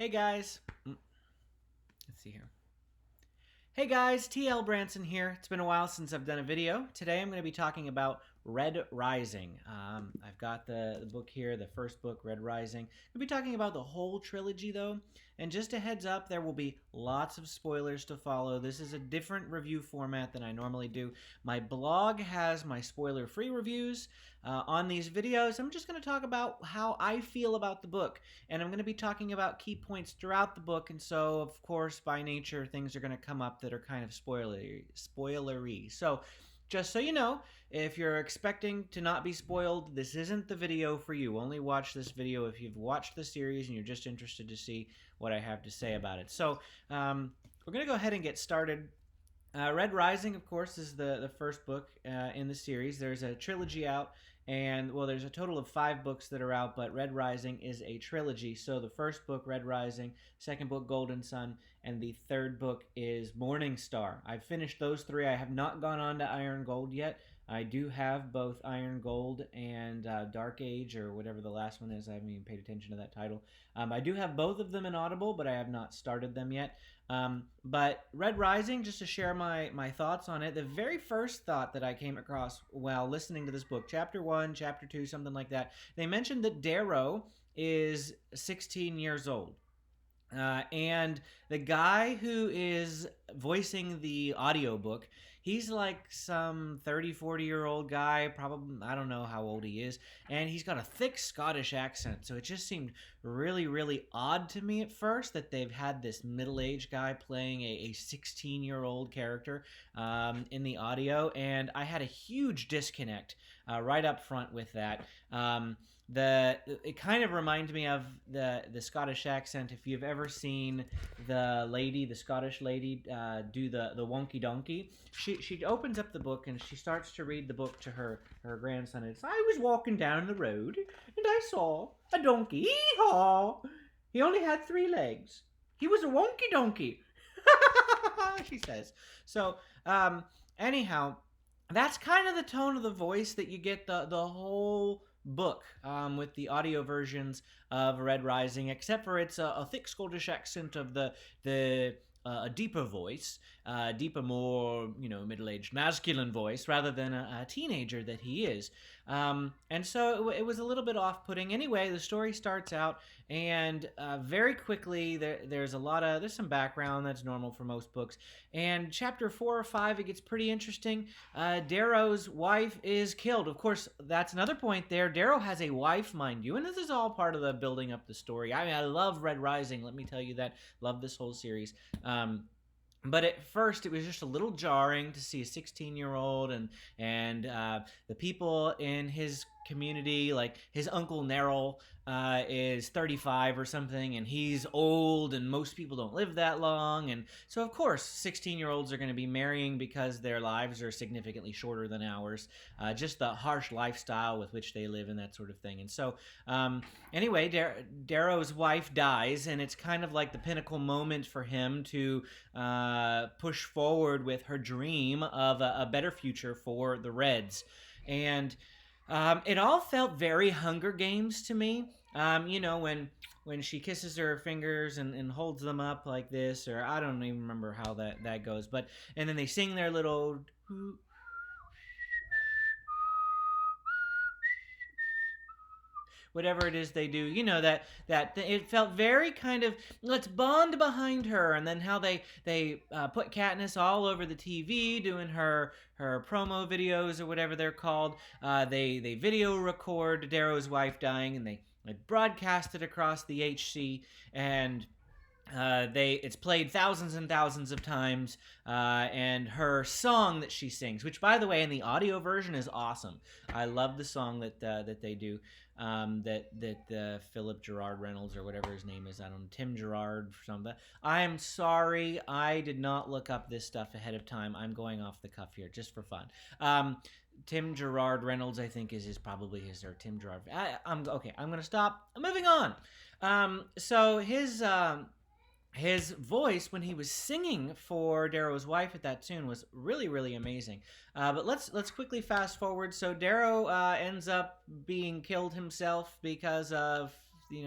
Hey guys. Let's see here. Hey guys, TL Branson here. It's been a while since I've done a video. Today I'm going to be talking about Red Rising. I've got the book here, the first book, Red Rising. I'll be talking about the whole trilogy though. And just a heads up, there will be lots of spoilers to follow. This is a different review format than I normally do. My blog has my spoiler-free reviews on these videos. I'm just going to talk about how I feel about the book. And I'm going to be talking about key points throughout the book. And so, of course, by nature, things are going to come up that are kind of spoilery. So, just so you know, if you're expecting to not be spoiled, this isn't the video for you. Only watch this video if you've watched the series and you're just interested to see what I have to say about it. So, we're going to go ahead and get started. Red Rising, of course, is the first book in the series. There's a trilogy out, and, well, there's a total of 5 books that are out, but Red Rising is a trilogy. So the first book, Red Rising, second book, Golden Sun, and the third book is Morningstar. I've finished those 3. I have not gone on to Iron Gold yet. I do have both Iron Gold and Dark Age, or whatever the last one is. I haven't even paid attention to that title. I do have both of them in Audible, but I have not started them yet. But Red Rising, just to share my thoughts on it, the very first thought that I came across while listening to this book, Chapter 1, Chapter 2, something like that, they mentioned that Darrow is 16 years old. And the guy who is voicing the audiobook, he's like some 30, 40-year-old guy, probably, I don't know how old he is, and he's got a thick Scottish accent, so it just seemed really, really odd to me at first that they've had this middle-aged guy playing a 16-year-old character in the audio, and I had a huge disconnect right up front with that. It kind of reminds me of the Scottish accent. If you've ever seen the Scottish lady, do the wonky donkey, she opens up the book and she starts to read the book to her grandson. It's, I was walking down the road and I saw a donkey. Hee-haw! He only had 3 legs. He was a wonky donkey. She says. So, anyhow, that's kind of the tone of the voice that you get the whole book with the audio versions of Red Rising, except for it's a thick Scottish accent of a deeper voice, deeper, more, middle-aged masculine voice, rather than a teenager that he is. And so it was a little bit off-putting. Anyway, the story starts out, and very quickly there's some background that's normal for most books. And chapter 4 or 5, it gets pretty interesting. Darrow's wife is killed. Of course, that's another point there. Darrow has a wife, mind you, and this is all part of the building up the story. I mean, I love Red Rising, let me tell you that. Love this whole series. But at first, it was just a little jarring to see a 16-year-old and the people in his community, like his uncle Neril is 35 or something, and he's old, and most people don't live that long, and so of course 16-year-olds are going to be marrying because their lives are significantly shorter than ours, just the harsh lifestyle with which they live and that sort of thing. And so anyway, Darrow's wife dies, and it's kind of like the pinnacle moment for him to push forward with her dream of a better future for the Reds. And it all felt very Hunger Games to me. When she kisses her fingers and holds them up like this, or I don't even remember how that goes. But and then they sing their little whatever it is they do, that it felt very kind of, let's bond behind her. And then how they put Katniss all over the TV doing her promo videos or whatever they're called. They video record Darrow's wife dying, and they broadcast it across the HC, and it's played thousands and thousands of times, and her song that she sings, which, by the way, in the audio version is awesome. I love the song that they do, that Philip Gerard Reynolds, or whatever his name is, I don't know, Tim Gerard or something. I'm sorry, I did not look up this stuff ahead of time. I'm going off the cuff here, just for fun. Tim Gerard Reynolds, I think, is probably his, or Tim Gerard. I'm going to stop. I'm moving on. So his voice when he was singing for Darrow's wife at that tune was really, really amazing. But let's quickly fast forward. So Darrow ends up being killed himself because of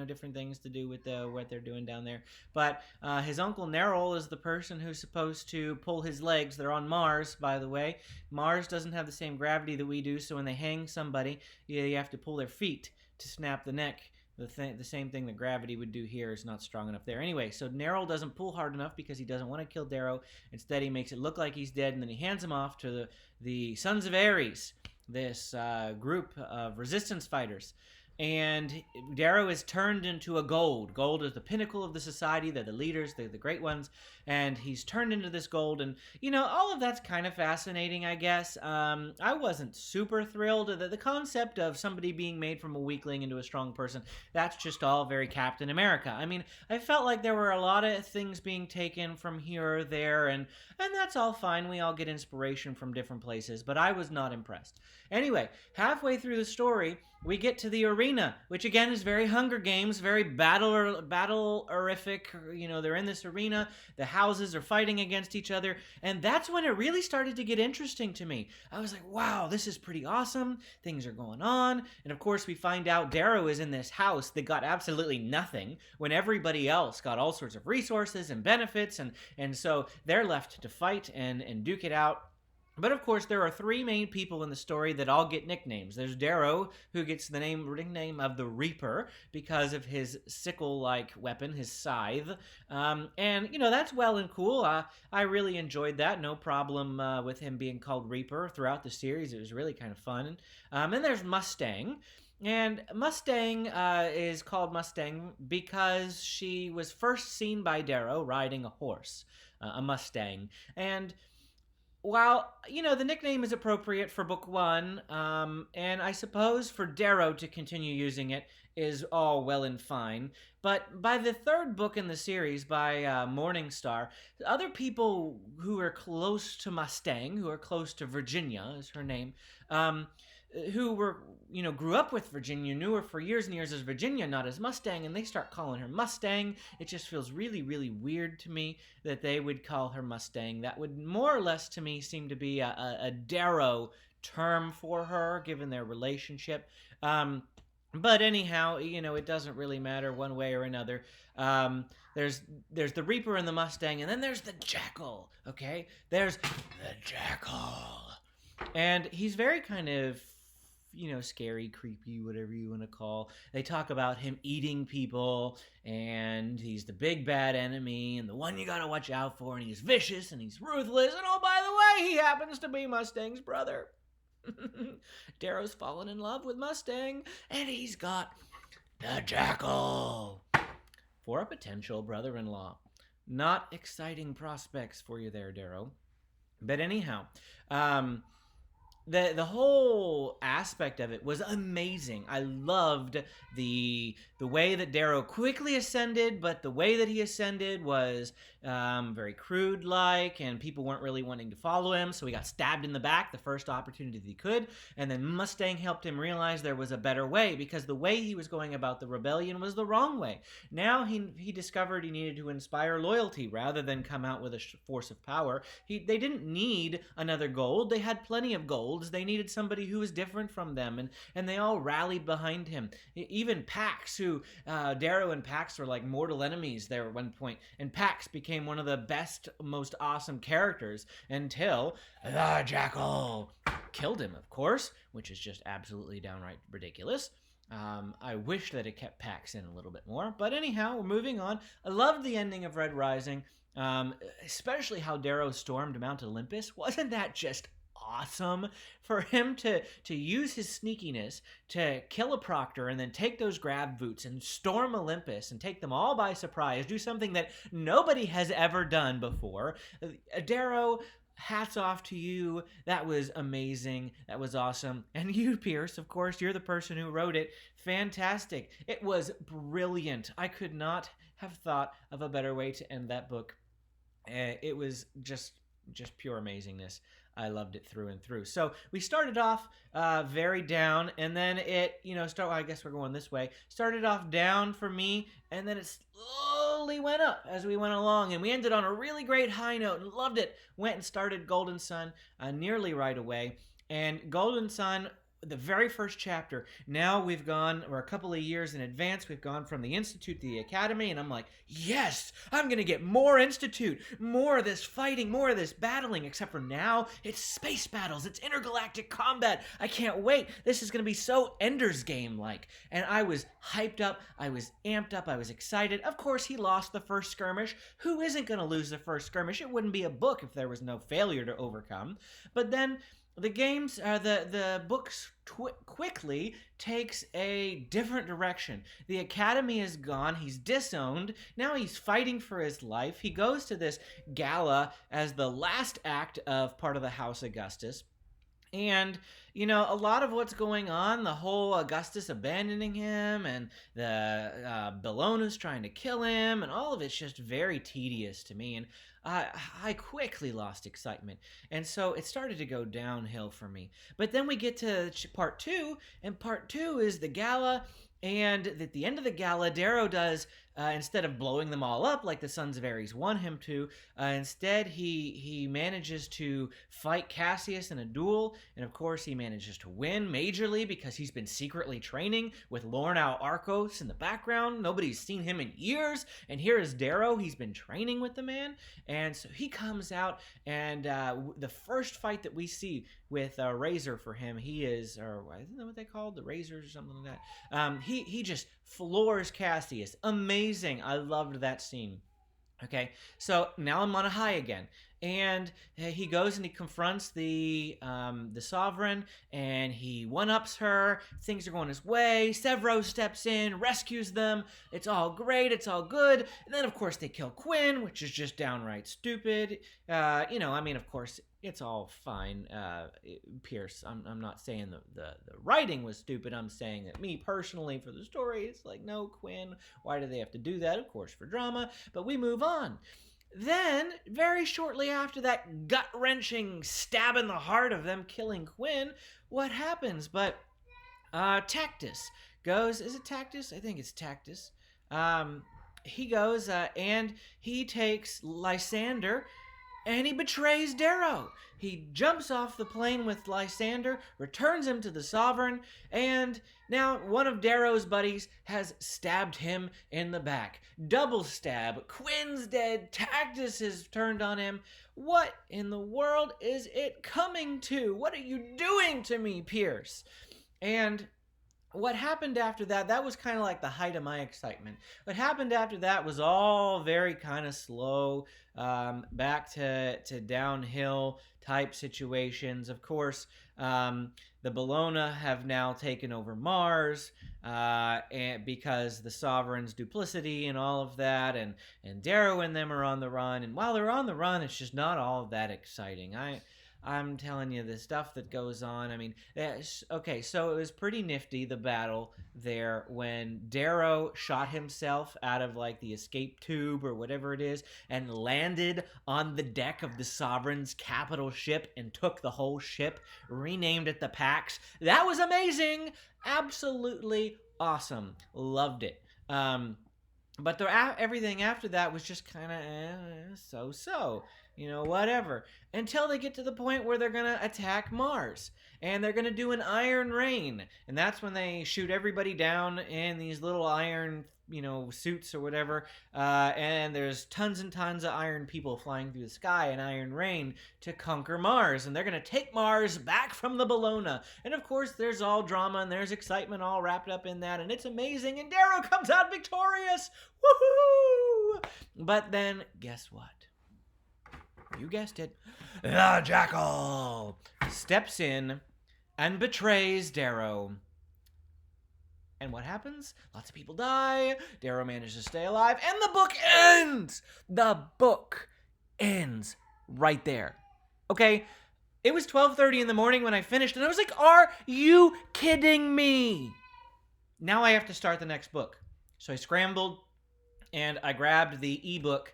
different things to do with what they're doing down there. But his uncle Neril is the person who's supposed to pull his legs. They're on Mars, by the way. Mars doesn't have the same gravity that we do, so when they hang somebody, you have to pull their feet to snap the neck. The same thing that gravity would do here is not strong enough there. Anyway, so Neril doesn't pull hard enough because he doesn't want to kill Darrow. Instead, he makes it look like he's dead, and then he hands him off to the Sons of Ares, this group of resistance fighters. And Darrow is turned into a gold. Gold is the pinnacle of the society. They're the leaders. They're the great ones. And he's turned into this gold. And, all of that's kind of fascinating, I guess. I wasn't super thrilled. The concept of somebody being made from a weakling into a strong person, that's just all very Captain America. I mean, I felt like there were a lot of things being taken from here or there. And that's all fine. We all get inspiration from different places. But I was not impressed. Anyway, halfway through the story, we get to the arena, which again is very Hunger Games, very battle-orific. They're in this arena. The houses are fighting against each other. And that's when it really started to get interesting to me. I was like, wow, this is pretty awesome. Things are going on. And of course, we find out Darrow is in this house that got absolutely nothing when everybody else got all sorts of resources and benefits. And so they're left to fight and duke it out. But of course, there are three main people in the story that all get nicknames. There's Darrow, who gets the nickname of the Reaper because of his sickle-like weapon, his scythe. And that's well and cool. I really enjoyed that. No problem with him being called Reaper throughout the series. It was really kind of fun. Then there's Mustang. And Mustang is called Mustang because she was first seen by Darrow riding a horse, a Mustang. And while, the nickname is appropriate for book one, and I suppose for Darrow to continue using it is all well and fine, but by the third book in the series, by Morningstar, other people who are close to Mustang, who are close to Virginia, is her name, who were, grew up with Virginia, knew her for years and years as Virginia, not as Mustang, and they start calling her Mustang. It just feels really, really weird to me that they would call her Mustang. That would more or less to me seem to be a Darrow term for her, given their relationship. But anyhow, it doesn't really matter one way or another. There's the Reaper and the Mustang, and then there's the Jackal, okay? There's the Jackal. And he's very kind of, scary, creepy, whatever you want to call. They talk about him eating people, and he's the big bad enemy, and the one you gotta watch out for, and he's vicious, and he's ruthless, and oh, by the way, he happens to be Mustang's brother. Darrow's fallen in love with Mustang, and he's got the Jackal for a potential brother-in-law. Not exciting prospects for you there, Darrow. But anyhow, the whole aspect of it was amazing. I loved the way that Darrow quickly ascended, but the way that he ascended was very crude-like, and people weren't really wanting to follow him, so he got stabbed in the back the first opportunity that he could, and then Mustang helped him realize there was a better way, because the way he was going about the rebellion was the wrong way. Now he discovered he needed to inspire loyalty rather than come out with a force of power. They didn't need another gold. They had plenty of golds. They needed somebody who was different from them, and they all rallied behind him. Even Pax, who Darrow and Pax were like mortal enemies there at one point, and Pax became one of the best, most awesome characters until the Jackal killed him, of course, which is just absolutely downright ridiculous. I wish that it kept Pax in a little bit more, but anyhow, we're moving on. I loved the ending of Red Rising, especially how Darrow stormed Mount Olympus. Wasn't that just awesome? For him to use his sneakiness to kill a proctor and then take those grab boots and storm Olympus and take them all by surprise, do something that nobody has ever done before. Darrow, hats off to you. That was amazing. That was awesome. And you, Pierce, of course, you're the person who wrote it. Fantastic. It was brilliant. I could not have thought of a better way to end that book. It was just pure amazingness. I loved it through and through. So we started off very down, and then it, I guess we're going this way. Started off down for me, and then it slowly went up as we went along, and we ended on a really great high note and loved it. Went and started Golden Sun nearly right away, and Golden Sun the very first chapter, now we're a couple of years in advance. We've gone from the Institute to the Academy, and I'm like, yes, I'm going to get more Institute, more of this fighting, more of this battling, except for now it's space battles, it's intergalactic combat. I can't wait. This is going to be so Ender's Game-like. And I was hyped up, I was amped up, I was excited. Of course, he lost the first skirmish. Who isn't going to lose the first skirmish? It wouldn't be a book if there was no failure to overcome. But then the books quickly takes a different direction. The Academy is gone. He's disowned. Now he's fighting for his life. He goes to this gala as the last act of part of the House Augustus. And, you know, a lot of what's going on, the whole Augustus abandoning him and the Bellona's trying to kill him, and all of it's just very tedious to me. And I quickly lost excitement. And so it started to go downhill for me. But then we get to part two, and part two is the gala. And at the end of the gala, Darrow does, instead of blowing them all up like the Sons of Ares want him to, instead he manages to fight Cassius in a duel. And of course, he manages to win majorly because he's been secretly training with Lornau Arcos in the background. Nobody's seen him in years. And here is Darrow. He's been training with the man. And so he comes out, and the first fight that we see with Razor for him, he is, or isn't that what they called? The Razors or something like that. He just floors Cassius. Amazing. I loved that scene. Okay, so now I'm on a high again. And he goes and he confronts the Sovereign, and he one-ups her. Things are going his way. Severo steps in, rescues them. It's all great. It's all good. And then, of course, they kill Quinn, which is just downright stupid. You know, I mean, of course, it's all fine. Pierce, I'm not saying the writing was stupid. I'm saying that me personally, for the story, it's like, no, Quinn, why do they have to do that? Of course, for drama. But we move on. Then, very shortly after that gut-wrenching stab in the heart of them killing Quinn, what happens? But Tactus goes... Is it Tactus? I think it's Tactus. He goes and he takes Lysander, and he betrays Darrow. He jumps off the plane with Lysander, returns him to the Sovereign, and now one of Darrow's buddies has stabbed him in the back. Double stab. Quinn's dead. Tactus has turned on him. What in the world is it coming to? What are you doing to me, Pierce? And what happened after that, that was kind of like the height of my excitement. What happened after that was all very kind of slow, back to downhill type situations. Of course, the Bellona have now taken over Mars, and because the Sovereign's duplicity and all of that, and Darrow and them are on the run. And while they're on the run, it's just not all that exciting. I'm telling you, the stuff that goes on, I mean, okay, so it was pretty nifty, the battle there, when Darrow shot himself out of, like, the escape tube or whatever it is, and landed on the deck of the Sovereign's capital ship and took the whole ship, renamed it the Pax. That was amazing! Absolutely awesome. Loved it. But everything after that was just kind of so-so. You know, whatever. Until they get to the point where they're going to attack Mars. And they're going to do an iron rain. And that's when they shoot everybody down in these little iron, you know, suits or whatever. And there's tons and tons of iron people flying through the sky in iron rain to conquer Mars. And they're going to take Mars back from the Bellona. And of course, there's all drama and there's excitement all wrapped up in that. And it's amazing. And Darrow comes out victorious. Woohoo! But then, guess what? You guessed it. The Jackal steps in and betrays Darrow. And what happens? Lots of people die. Darrow manages to stay alive. And the book ends! The book ends right there. Okay? It was 12:30 in the morning when I finished, and I was like, are you kidding me? Now I have to start the next book. So I scrambled, and I grabbed the ebook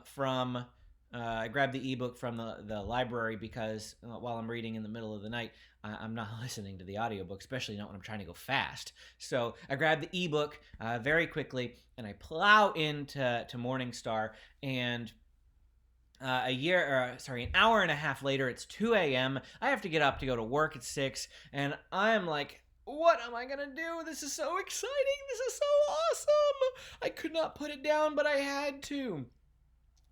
from... I grabbed the ebook from the library because while I'm reading in the middle of the night, I'm not listening to the audiobook, especially not when I'm trying to go fast. So I grabbed the ebook very quickly, and I plow into Morningstar, and an hour and a half later, it's 2 a.m. I have to get up to go to work at 6, and I'm like, what am I gonna do? This is so exciting. This is so awesome. I could not put it down, but I had to.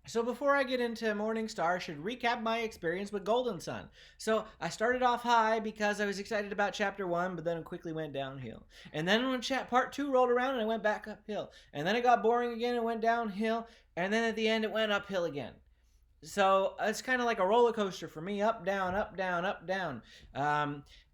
So before I get into Morningstar, I should recap my experience with Golden Sun. So I started off high because I was excited about Chapter 1, but then it quickly went downhill. And then when Part 2 rolled around, and I went back uphill. And then it got boring again and went downhill. And then at the end, it went uphill again. So it's kind of like a roller coaster for me, up, down, up, down, up, down.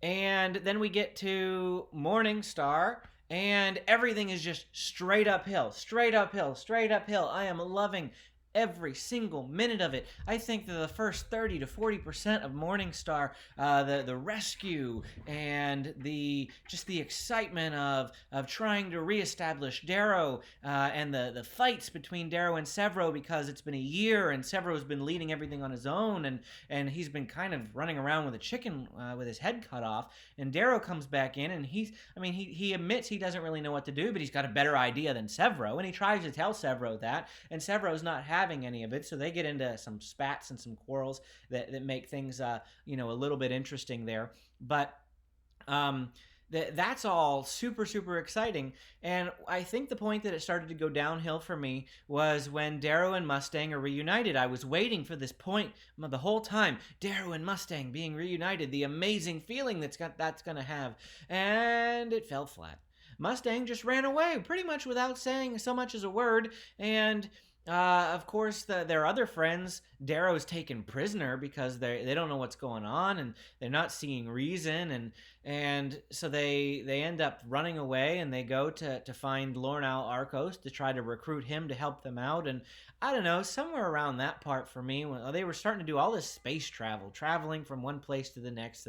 And then we get to Morningstar, and everything is just straight uphill, straight uphill, straight uphill. I am loving every single minute of it. I think that the first 30 to 40% of Morningstar, the rescue and the excitement of trying to reestablish Darrow, and the fights between Darrow and Severo, because it's been a year and Severo's been leading everything on his own, and he's been kind of running around with a chicken with his head cut off, and Darrow comes back in, and he admits he doesn't really know what to do, but he's got a better idea than Severo, and he tries to tell Severo that, and Severo's not having any of it, so they get into some spats and some quarrels that make things a little bit interesting there. But that's all super, super exciting. And I think the point that it started to go downhill for me was when Darrow and Mustang are reunited. I was waiting for this point the whole time. Darrow and Mustang being reunited, the amazing feeling that's going to have. And it fell flat. Mustang just ran away pretty much without saying so much as a word. And of course, their other friends, Darrow's taken prisoner because they don't know what's going on, and they're not seeing reason, and so they end up running away, and they go to find Lornal Arkos to try to recruit him to help them out. And I don't know, somewhere around that part for me, when they were starting to do all this space traveling from one place to the next,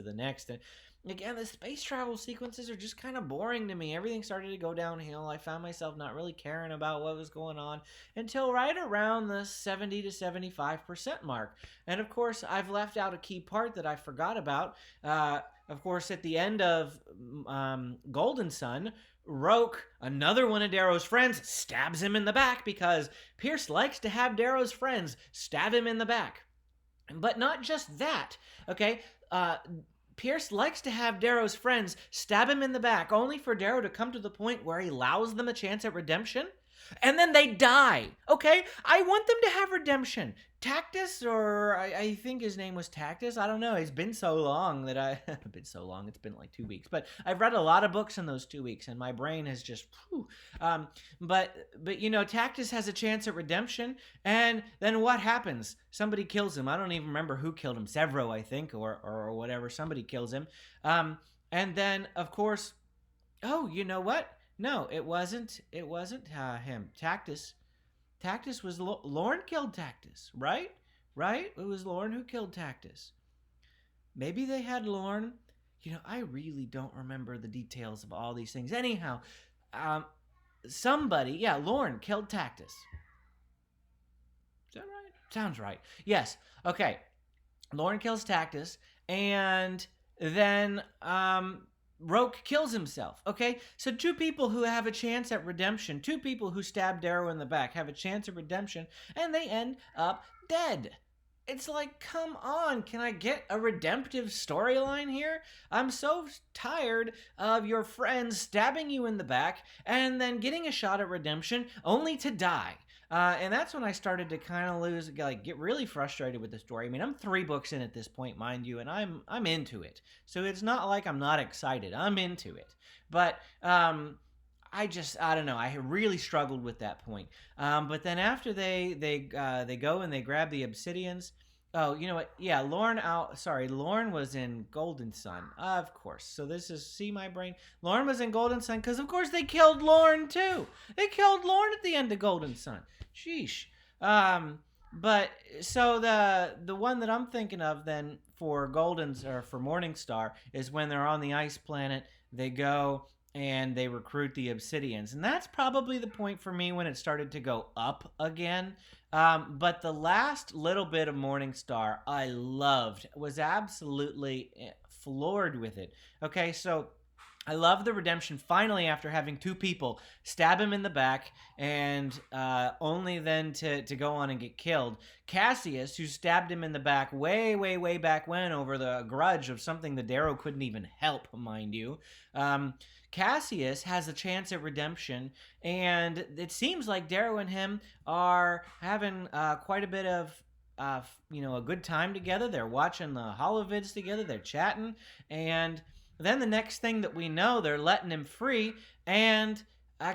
and again, the space travel sequences are just kind of boring to me. Everything started to go downhill. I found myself not really caring about what was going on until right around the 70 to 75% mark. And of course, I've left out a key part that I forgot about. Of course, at the end of Golden Sun, Roke, another one of Darrow's friends, stabs him in the back because Pierce likes to have Darrow's friends stab him in the back. But not just that, okay? Pierce likes to have Darrow's friends stab him in the back, only for Darrow to come to the point where he allows them a chance at redemption, and then they die. Okay? I want them to have redemption. Tactus, or I think his name was Tactus. I don't know. It's been so long that been so long. It's been like 2 weeks. But I've read a lot of books in those 2 weeks, and my brain has just, But Tactus has a chance at redemption, and then what happens? Somebody kills him. I don't even remember who killed him. Severo, I think, or whatever. Somebody kills him. And then, of course, oh, you know what? No, it wasn't him. Tactus was Lorne killed Tactus, right? Right? It was Lorne who killed Tactus. Maybe they had Lorne. I really don't remember the details of all these things. Anyhow, Lorne killed Tactus. Is that right? Sounds right. Yes. Okay. Lorne kills Tactus, and then Roke kills himself, okay? So 2 people who have a chance at redemption, 2 people who stab Darrow in the back have a chance at redemption, and they end up dead. It's like, come on, can I get a redemptive storyline here? I'm so tired of your friends stabbing you in the back and then getting a shot at redemption only to die. And that's when I started to kind of get really frustrated with the story. I mean, I'm 3 books in at this point, mind you, and I'm into it. So it's not like I'm not excited. I'm into it. But I don't know. I really struggled with that point. But then after they go and they grab the obsidians. Oh, you know what? Yeah, Lorne was in Golden Sun. Of course. So see my brain? Lorne was in Golden Sun because, of course, they killed Lorne, too. They killed Lorne at the end of Golden Sun. Sheesh. But, so the one that I'm thinking of then for for Morningstar is when they're on the ice planet, they go and they recruit the obsidians. And that's probably the point for me when it started to go up again. But the last little bit of Morningstar I loved, was absolutely floored with it. Okay, so I love the redemption finally after having two people stab him in the back and only then to go on and get killed. Cassius, who stabbed him in the back way, way, way back when over the grudge of something that Darrow couldn't even help, mind you. Um, Cassius has a chance at redemption, and it seems like Darrow and him are having quite a bit of a good time together. They're watching the holovids together. They're chatting, and then the next thing that we know, they're letting him free, and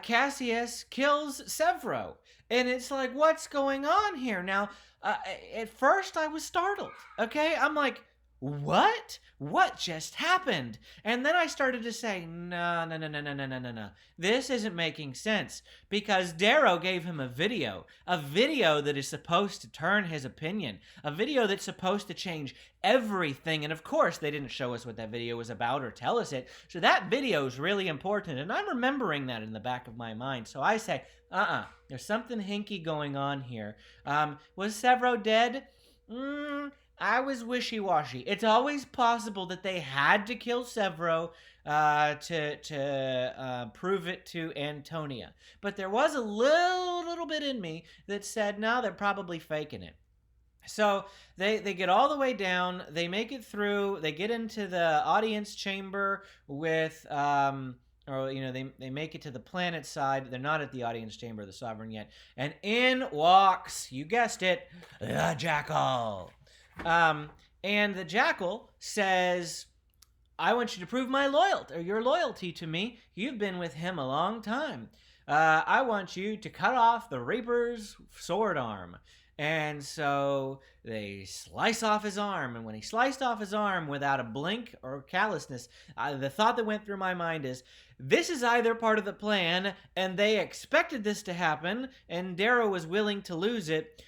Cassius kills Severo. And it's like, what's going on here? Now, at first I was startled, okay? I'm like, what? What just happened? And then I started to say, no, no, no, no, no, no, no, no, no. This isn't making sense because Darrow gave him a video that is supposed to turn his opinion, a video that's supposed to change everything. And of course, they didn't show us what that video was about or tell us it. So that video is really important. And I'm remembering that in the back of my mind. So I say, there's something hinky going on here. Was Severo dead? I was wishy-washy. It's always possible that they had to kill Severo to prove it to Antonia. But there was a little bit in me that said, no, they're probably faking it. So they get all the way down. They make it through. They get into the audience chamber with... they make it to the planet side. They're not at the audience chamber of the Sovereign yet. And in walks, you guessed it, the Jackal. And the Jackal says, I want you to prove your loyalty to me. You've been with him a long time. I want you to cut off the Reaper's sword arm. And so they slice off his arm. And when he sliced off his arm without a blink or callousness, the thought that went through my mind is, this is either part of the plan, and they expected this to happen, and Darrow was willing to lose it,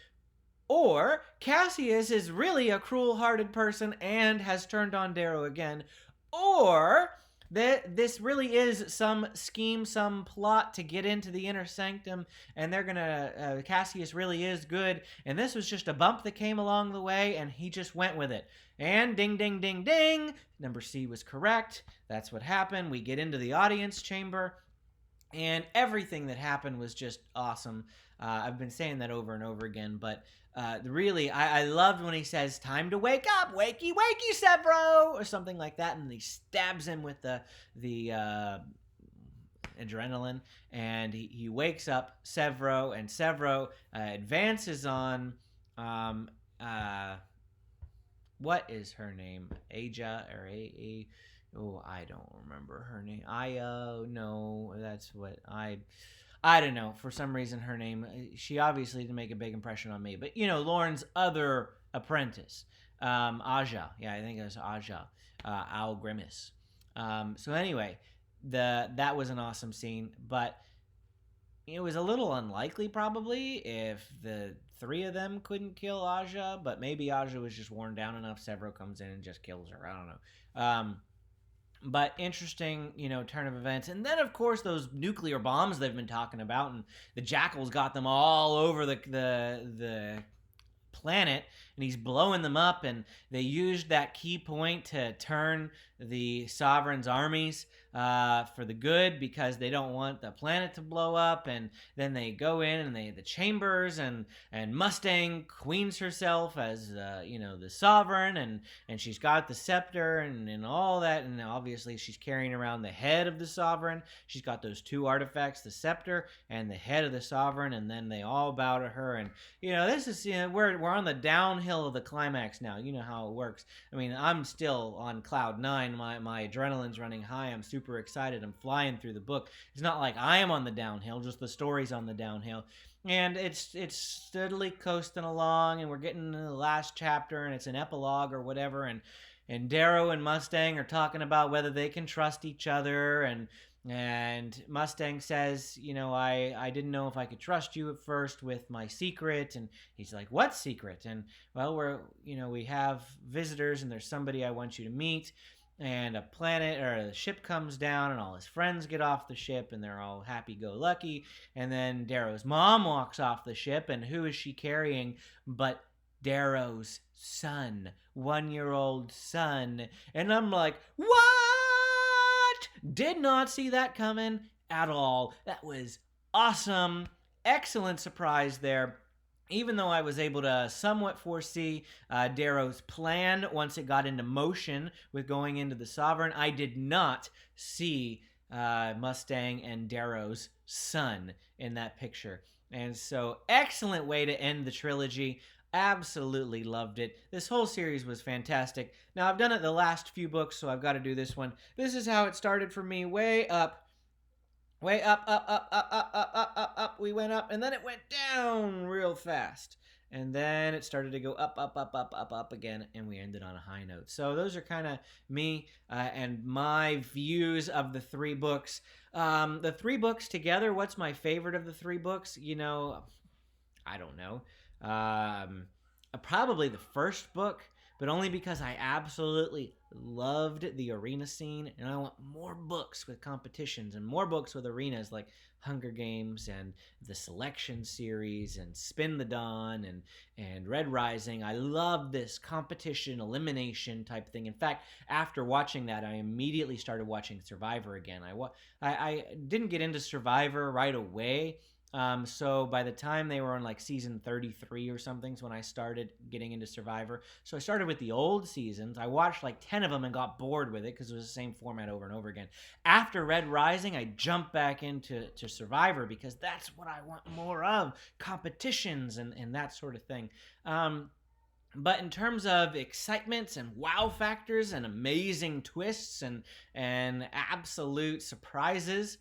or Cassius is really a cruel-hearted person and has turned on Darrow again, or that this really is some scheme, some plot to get into the inner sanctum, and they're gonna, Cassius really is good, and this was just a bump that came along the way, and he just went with it. And ding, ding, ding, ding, number C was correct. That's what happened. We get into the audience chamber, and everything that happened was just awesome. I've been saying that over and over again, but really, I loved when he says, time to wake up, wakey, wakey, Severo, or something like that, and he stabs him with the adrenaline, and he wakes up Severo, and Severo advances on, what is her name? Aja, or A. Oh, I don't remember her name. No, that's what I don't know. For some reason, her name, she obviously didn't make a big impression on me. But, Lauren's other apprentice, Aja. Yeah, I think it was Aja, Owl Grimace. So anyway, that was an awesome scene. But it was a little unlikely, probably, if the three of them couldn't kill Aja. But maybe Aja was just worn down enough. Severo comes in and just kills her. I don't know. But interesting, turn of events. And then, of course, those nuclear bombs they've been talking about, and the Jackal's got them all over the planet, and he's blowing them up, and they used that key point to turn the Sovereign's armies for the good, because they don't want the planet to blow up. And then they go in and the chambers, and Mustang queens herself as the Sovereign, and she's got the scepter and all that, and obviously she's carrying around the head of the Sovereign. She's got those two artifacts, the scepter and the head of the Sovereign, and then they all bow to her. And this is we're on the downhill of the climax now. You know how it works. I mean, I'm still on cloud 9. My adrenaline's running high. I'm super excited. I'm flying through the book. It's not like I am on the downhill, just the story's on the downhill. And it's steadily coasting along, and we're getting to the last chapter, and it's an epilogue or whatever, and Darrow and Mustang are talking about whether they can trust each other, and Mustang says, I didn't know if I could trust you at first with my secret. And he's like, what secret? And, well, we have visitors, and there's somebody I want you to meet. And a planet or a ship comes down, and all his friends get off the ship, and they're all happy-go-lucky. And then Darrow's mom walks off the ship, and who is she carrying but Darrow's son, 1-year-old son? And I'm like, what? Did not see that coming at all. That was awesome. Excellent surprise there. Even though I was able to somewhat foresee Darrow's plan once it got into motion with going into the Sovereign, I did not see Mustang and Darrow's son in that picture. And so, excellent way to end the trilogy. Absolutely loved it. This whole series was fantastic. Now, I've done it the last few books, so I've got to do this one. This is how it started for me, way up. Way up, up, up, up, up, up, up, up, up. We went up, and then it went down real fast. And then it started to go up, up, up, up, up, up again, and we ended on a high note. So those are kind of me and my views of the three books. The three books together, what's my favorite of the three books? You know, I don't know. Probably the first book, but only because I absolutely loved the arena scene, and I want more books with competitions and more books with arenas like Hunger Games and the Selection series and Spin the Dawn and Red Rising. I love this competition elimination type thing. In fact, after watching that, I immediately started watching Survivor again. I didn't get into Survivor right away. So by the time they were on like season 33 or something is when I started getting into Survivor. So I started with the old seasons. I watched like 10 of them and got bored with it because it was the same format over and over again. After Red Rising, I jumped back into Survivor because that's what I want more of, competitions and that sort of thing. But in terms of excitements and wow factors and amazing twists and absolute surprises,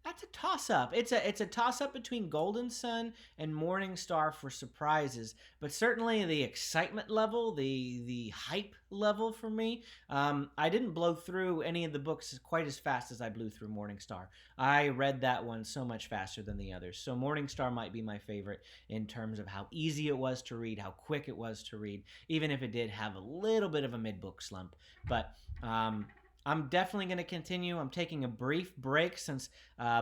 that's a toss-up. It's a toss-up between Golden Sun and Morningstar for surprises, but certainly the excitement level, the hype level for me, I didn't blow through any of the books quite as fast as I blew through Morningstar. I read that one so much faster than the others, so Morningstar might be my favorite in terms of how easy it was to read, how quick it was to read, even if it did have a little bit of a mid-book slump. But I'm definitely going to continue. I'm taking a brief break since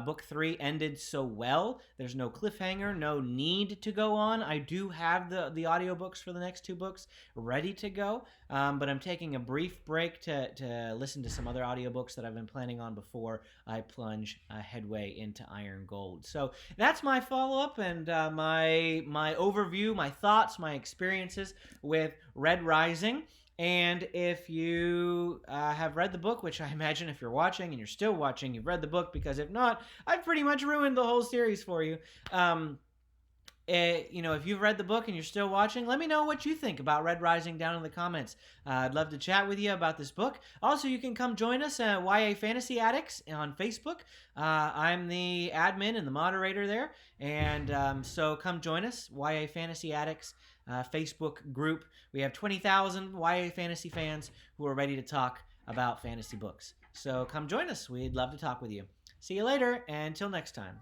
book 3 ended so well. There's no cliffhanger, no need to go on. I do have the audiobooks for the next 2 books ready to go, but I'm taking a brief break to listen to some other audiobooks that I've been planning on before I plunge headway into Iron Gold. So that's my follow-up and my overview, my thoughts, my experiences with Red Rising. And if you have read the book, which I imagine if you're watching and you're still watching, you've read the book, because if not, I've pretty much ruined the whole series for you. If you've read the book and you're still watching, let me know what you think about Red Rising down in the comments. I'd love to chat with you about this book. Also, you can come join us at YA Fantasy Addicts on Facebook. I'm the admin and the moderator there, and so come join us, YA Fantasy Addicts Facebook group. We have 20,000 YA fantasy fans who are ready to talk about fantasy books. So come join us. We'd love to talk with you. See you later, and until next time.